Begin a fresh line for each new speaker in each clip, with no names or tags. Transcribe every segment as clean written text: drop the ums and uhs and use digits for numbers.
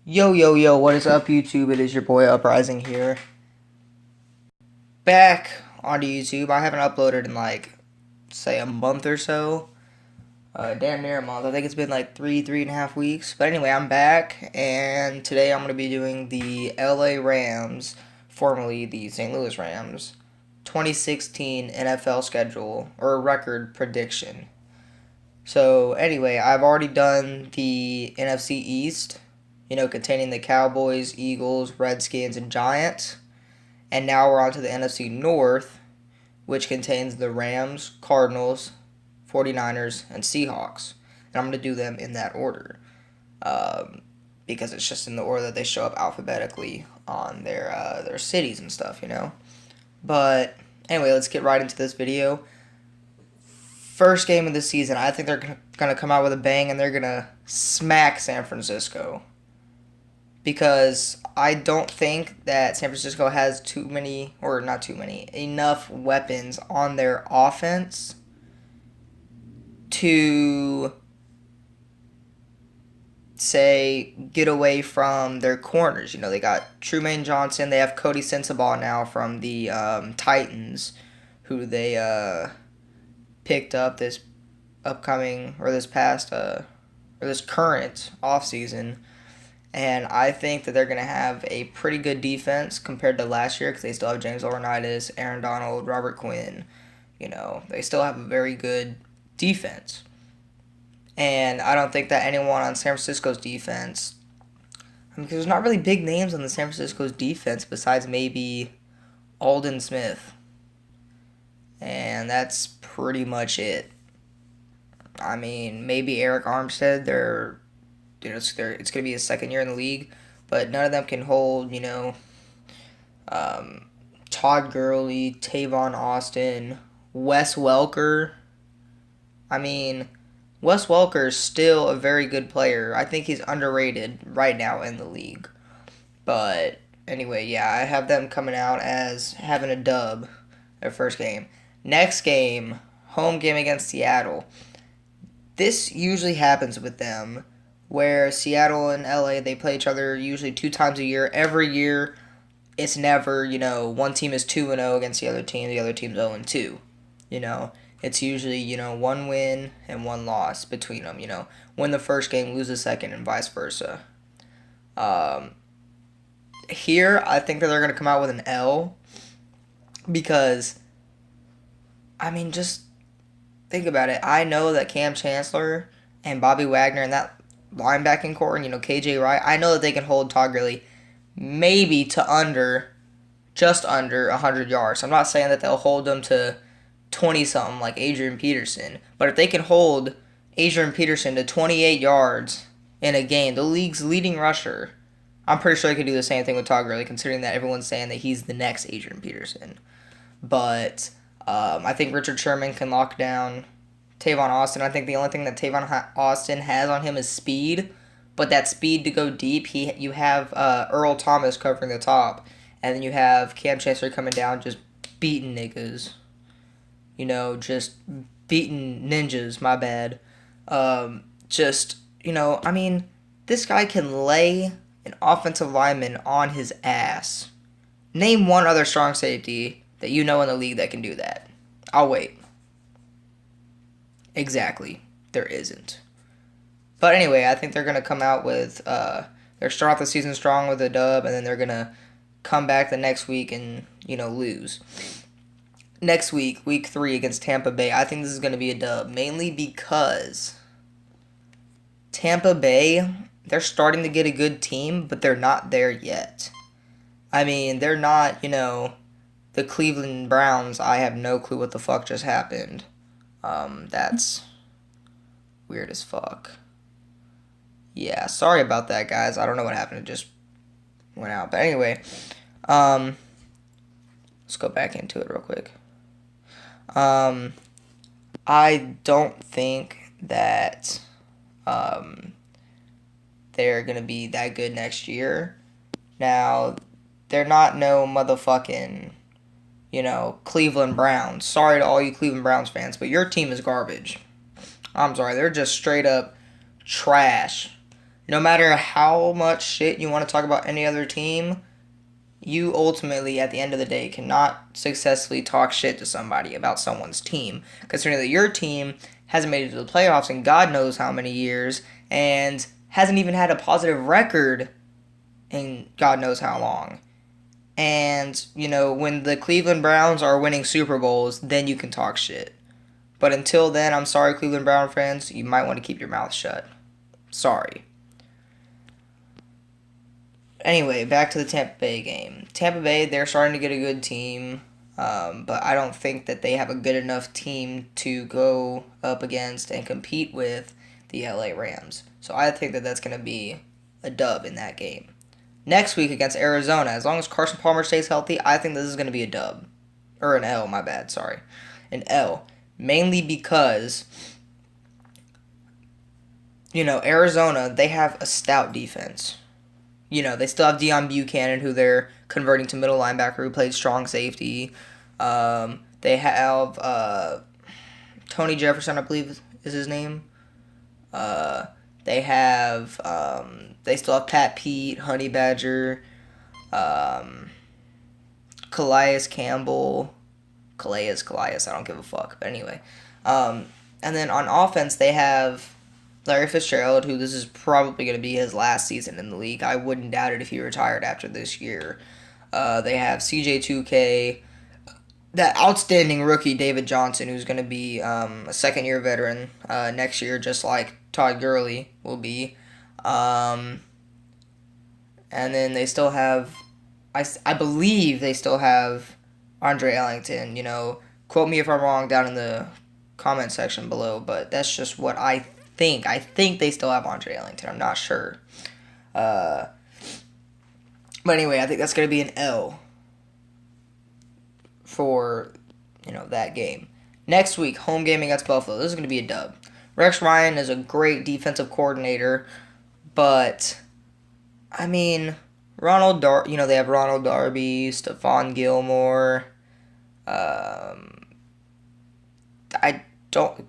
Yo, yo, yo, what is up, YouTube? It is your boy Uprising here. Back onto YouTube. I haven't uploaded in say a month or so. Damn near a month. I think it's been like three and a half weeks. But anyway, I'm back, and today I'm going to be doing the LA Rams, formerly the St. Louis Rams, 2016 NFL schedule or record prediction. So, anyway, I've already done the NFC East, containing the Cowboys, Eagles, Redskins, and Giants. And now we're on to the NFC North, which contains the Rams, Cardinals, 49ers, and Seahawks. And I'm going to do them in that order because it's just in the order that they show up alphabetically on their cities and stuff. But anyway, let's get right into this video. First game of the season, I think they're going to come out with a bang and they're going to smack San Francisco. Because I don't think that San Francisco has enough weapons on their offense to, say, get away from their corners. They got Trumaine Johnson. They have Cody Sensabaugh now from the Titans, who they picked up this current offseason. And I think that they're going to have a pretty good defense compared to last year because they still have James Laurinaitis, Aaron Donald, Robert Quinn. They still have a very good defense. And I don't think that anyone on San Francisco's defense, because there's not really big names on the San Francisco's defense besides maybe Aldon Smith. And that's pretty much it. I mean, maybe Eric Armstead, it's going to be his second year in the league, but none of them can hold, Todd Gurley, Tavon Austin, Wes Welker. I mean, Wes Welker is still a very good player. I think he's underrated right now in the league. But anyway, yeah, I have them coming out as having a dub their first game. Next game, home game against Seattle. This usually happens with them, where Seattle and LA, they play each other usually 2 times a year. Every year, it's never, one team is 2-0 against the other team's 0-2. It's usually, 1 win and 1 loss between them. Win the first game, lose the second, and vice versa. Here, I think that they're going to come out with an L because, I mean, just think about it. I know that Cam Chancellor and Bobby Wagner and that linebacking core and, KJ Wright, I know that they can hold Todd Gurley maybe to just under 100 yards. I'm not saying that they'll hold them to 20-something like Adrian Peterson, but if they can hold Adrian Peterson to 28 yards in a game, the league's leading rusher, I'm pretty sure they could do the same thing with Todd Gurley, considering that everyone's saying that he's the next Adrian Peterson. But I think Richard Sherman can lock down Tavon Austin. I think the only thing that Tavon Austin has on him is speed, but that speed to go deep, you have Earl Thomas covering the top, and then you have Cam Chancellor coming down just beating niggas. Just beating ninjas, my bad. I mean, this guy can lay an offensive lineman on his ass. Name one other strong safety that you know in the league that can do that. I'll wait. Exactly. There isn't. But anyway, I think they're going to come out with, they're start off the season strong with a dub, and then they're going to come back the next week and, lose. Next week, week 3 against Tampa Bay, I think this is going to be a dub, mainly because Tampa Bay, they're starting to get a good team, but they're not there yet. I mean, they're not, the Cleveland Browns. I have no clue what the fuck just happened. That's weird as fuck. Yeah, sorry about that, guys. I don't know what happened. It just went out. But anyway, let's go back into it real quick. I don't think that they're going to be that good next year. Now, they're not no motherfucking, Cleveland Browns. Sorry to all you Cleveland Browns fans, but your team is garbage. I'm sorry. They're just straight up trash. No matter how much shit you want to talk about any other team, you ultimately, at the end of the day, cannot successfully talk shit to somebody about someone's team, considering that your team hasn't made it to the playoffs in God knows how many years, and hasn't even had a positive record in God knows how long. And, when the Cleveland Browns are winning Super Bowls, then you can talk shit. But until then, I'm sorry, Cleveland Brown fans, you might want to keep your mouth shut. Sorry. Anyway, back to the Tampa Bay game. Tampa Bay, they're starting to get a good team, but I don't think that they have a good enough team to go up against and compete with the LA Rams. So I think that that's going to be a dub in that game. Next week against Arizona, as long as Carson Palmer stays healthy, I think this is going to be a dub. Or an L, my bad, sorry. An L. Mainly because, Arizona, they have a stout defense. They still have Deion Buchanan, who they're converting to middle linebacker, who played strong safety. They have Tony Jefferson, I believe is his name. They still have Pat Pete, Honey Badger, Calais Campbell. Calais, I don't give a fuck. But anyway. And then on offense, they have Larry Fitzgerald, who this is probably going to be his last season in the league. I wouldn't doubt it if he retired after this year. They have CJ2K, that outstanding rookie David Johnson, who's going to be a second-year veteran next year, just like Todd Gurley will be. And then they still have, I believe they still have Andre Ellington. Quote me if I'm wrong down in the comment section below, but that's just what I think. I think they still have Andre Ellington. I'm not sure. But anyway, I think that's going to be an L for, that game. Next week, home game against Buffalo. This is going to be a dub. Rex Ryan is a great defensive coordinator, but, they have Ronald Darby, Stephon Gilmore,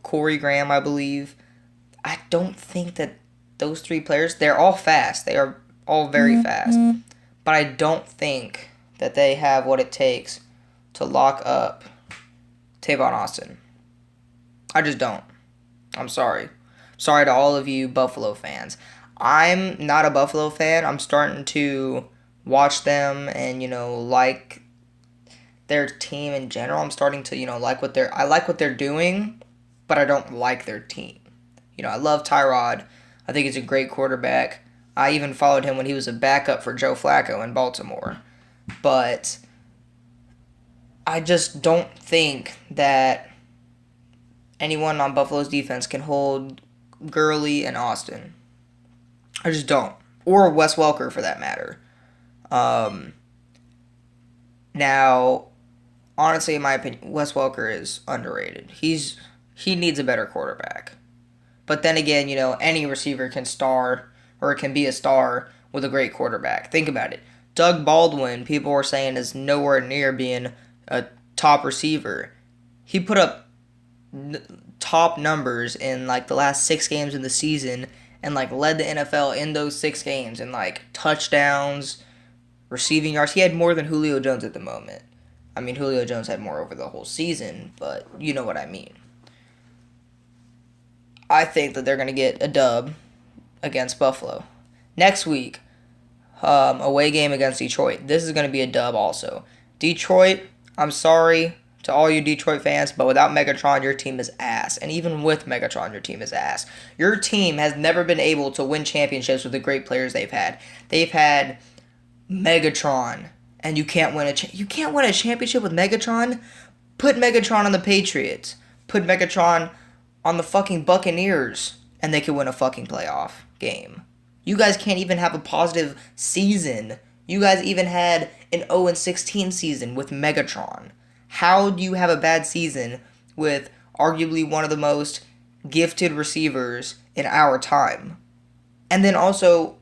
Corey Graham, I believe. I don't think that those three players, they're all fast. They are all very fast. But I don't think that they have what it takes to lock up Tavon Austin. I just don't. I'm sorry. Sorry to all of you Buffalo fans. I'm not a Buffalo fan. I'm starting to watch them and, like their team in general. I'm starting to, like I like what they're doing, but I don't like their team. I love Tyrod. I think he's a great quarterback. I even followed him when he was a backup for Joe Flacco in Baltimore. But I just don't think that anyone on Buffalo's defense can hold Gurley and Austin. I just don't. Or Wes Welker, for that matter. Now, honestly, in my opinion, Wes Welker is underrated. He needs a better quarterback. But then again, any receiver can star or can be a star with a great quarterback. Think about it. Doug Baldwin, people were saying, is nowhere near being a top receiver. He put up top numbers in the last 6 games in the season and led the NFL in those 6 games and touchdowns, receiving yards. He had more than Julio Jones at the moment. Julio Jones had more over the whole season, but you know what I mean. I think that they're going to get a dub against Buffalo. Next week, away game against Detroit. This is going to be a dub also. Detroit, I'm sorry to all you Detroit fans, but without Megatron, your team is ass. And even with Megatron, your team is ass. Your team has never been able to win championships with the great players they've had. They've had Megatron, and you can't win a championship with Megatron? Put Megatron on the Patriots. Put Megatron on the fucking Buccaneers, and they could win a fucking playoff game. You guys can't even have a positive season. You guys even had an 0-16 season with Megatron. How do you have a bad season with arguably one of the most gifted receivers in our time? And then also,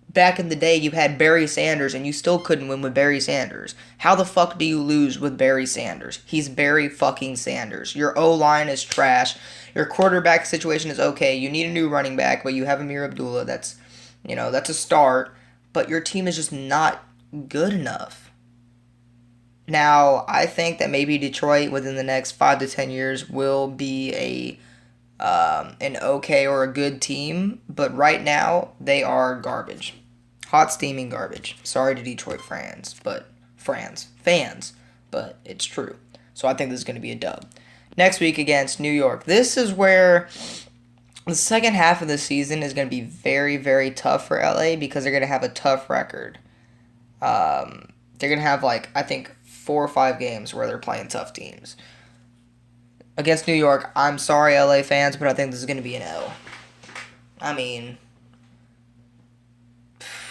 back in the day, you had Barry Sanders, and you still couldn't win with Barry Sanders. How the fuck do you lose with Barry Sanders? He's Barry fucking Sanders. Your O-line is trash. Your quarterback situation is okay. You need a new running back, but you have Amir Abdullah. That's That's a start, but your team is just not good enough. Now, I think that maybe Detroit within the next 5 to 10 years will be an okay or a good team, but right now they are garbage, hot steaming garbage. Sorry to Detroit fans, but it's true. So I think this is going to be a dub. Next week against New York. This is where the second half of the season is going to be very, very tough for LA because they're going to have a tough record. They're going to have, I think 4 or 5 games where they're playing tough teams. Against New York, I'm sorry, LA fans, but I think this is going to be an L. I mean,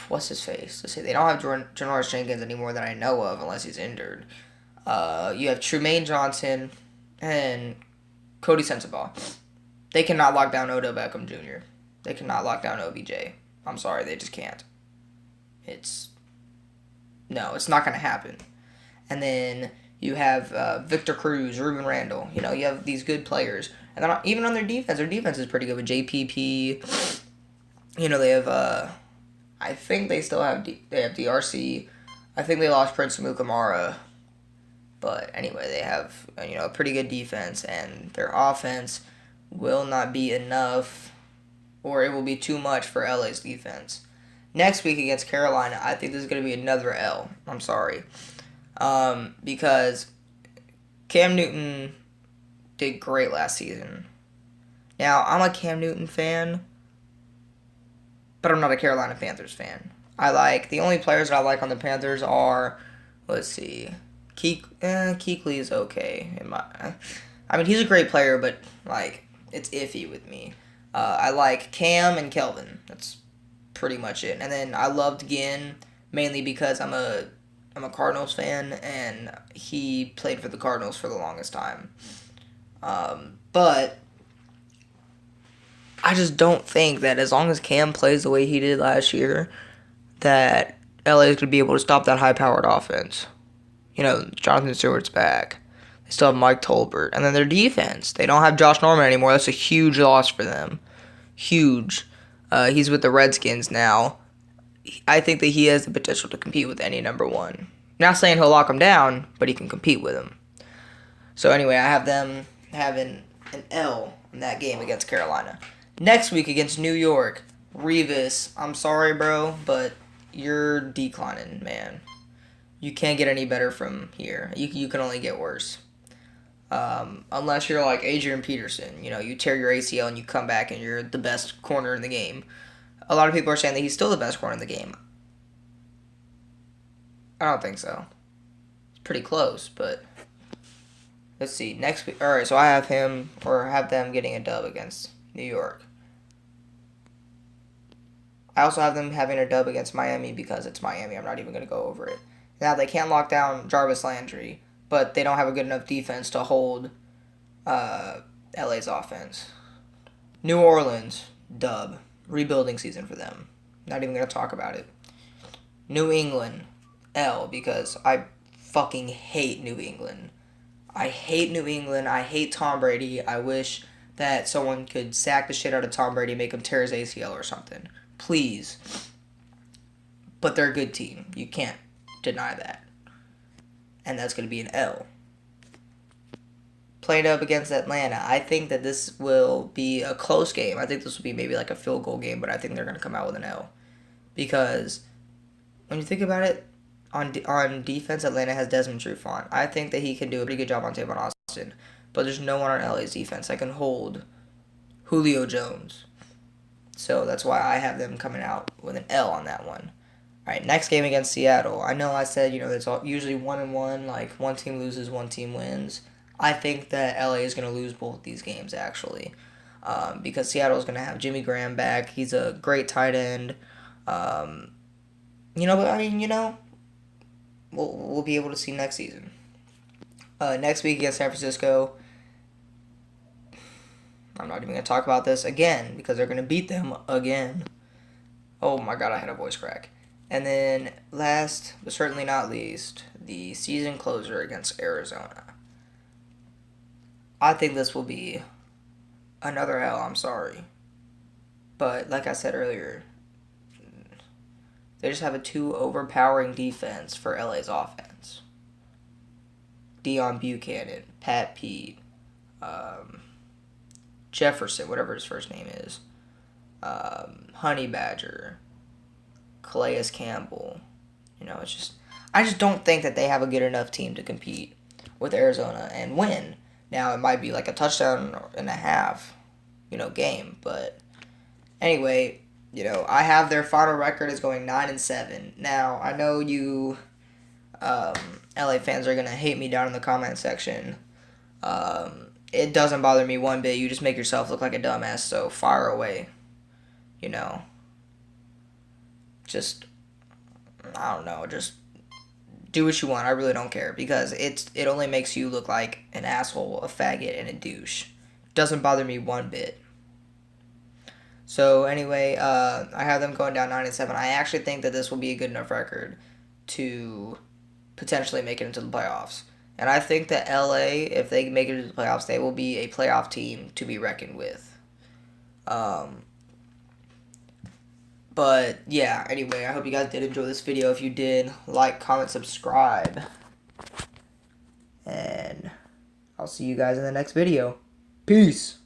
what's his face? Let's see, they don't have Janoris Jenkins anymore that I know of, unless he's injured. You have Trumaine Johnson and Cody Sensabaugh. They cannot lock down Odell Beckham Jr. They cannot lock down OBJ. I'm sorry, they just can't. It's not going to happen. And then you have Victor Cruz, Ruben Randall. You have these good players. And then even on their defense is pretty good with JPP. They have, I think they still have, they have DRC. I think they lost Prince Amukamara. But anyway, they have, a pretty good defense. And their offense will not be enough, or it will be too much for LA's defense. Next week against Carolina, I think this is going to be another L. I'm sorry. Because Cam Newton did great last season. Now, I'm a Cam Newton fan, but I'm not a Carolina Panthers fan. The only players that I like on the Panthers are, let's see, Kuechly is okay. He's a great player, but, it's iffy with me. I like Cam and Kelvin. That's pretty much it. And then I loved Ginn, mainly because I'm a Cardinals fan, and he played for the Cardinals for the longest time. But I just don't think that as long as Cam plays the way he did last year, that LA is going to be able to stop that high-powered offense. Jonathan Stewart's back. They still have Mike Tolbert. And then their defense. They don't have Josh Norman anymore. That's a huge loss for them. Huge. He's with the Redskins now. I think that he has the potential to compete with any number one. Not saying he'll lock him down, but he can compete with him. So anyway, I have them having an L in that game against Carolina. Next week against New York, Revis. I'm sorry, bro, but you're declining, man. You can't get any better from here. You can only get worse. Unless you're like Adrian Peterson. You tear your ACL and you come back and you're the best corner in the game. A lot of people are saying that he's still the best corner in the game. I don't think so. It's pretty close, but let's see. Next week. All right, so I have them getting a dub against New York. I also have them having a dub against Miami because it's Miami. I'm not even going to go over it. Now, they can't lock down Jarvis Landry, but they don't have a good enough defense to hold LA's offense. New Orleans, dub. Rebuilding season for them. Not even going to talk about it. New England, L, because I fucking hate New England. I hate New England. I hate Tom Brady. I wish that someone could sack the shit out of Tom Brady and make him tear his ACL or something. Please. But they're a good team. You can't deny that. And that's going to be an L. Played up against Atlanta. I think that this will be a close game. I think this will be maybe like a field goal game, but I think they're going to come out with an L. Because when you think about it, on defense, Atlanta has Desmond Trufant. I think that he can do a pretty good job on Tavon Austin. But there's no one on LA's defense that can hold Julio Jones. So that's why I have them coming out with an L on that one. All right, next game against Seattle. I know I said, it's usually 1-1, like one team loses, one team wins. I think that LA is going to lose both these games, actually, because Seattle is going to have Jimmy Graham back. He's a great tight end. We'll be able to see next season. Next week against San Francisco, I'm not even going to talk about this again because they're going to beat them again. Oh my God, I had a voice crack. And then last, but certainly not least, the season closer against Arizona. I think this will be another L, I'm sorry. But like I said earlier, They just have a too overpowering defense for LA's offense. Deion Buchanan, Pat Pete, Jefferson, whatever his first name is, Honey Badger, Calais Campbell. It's just I just don't think that they have a good enough team to compete with Arizona and win. Now it might be like a touchdown and a half, game. But anyway, I have their final record is going 9-7. Now I know you, LA fans are gonna hate me down in the comment section. It doesn't bother me one bit. You just make yourself look like a dumbass. So fire away. Just I don't know. Just do what you want. I really don't care because it only makes you look like an asshole, a faggot, and a douche. Doesn't bother me one bit. So anyway, I have them going down 9-7. I actually think that this will be a good enough record to potentially make it into the playoffs. And I think that LA, if they make it into the playoffs, they will be a playoff team to be reckoned with. But yeah, anyway, I hope you guys did enjoy this video. If you did, like, comment, subscribe. And I'll see you guys in the next video. Peace.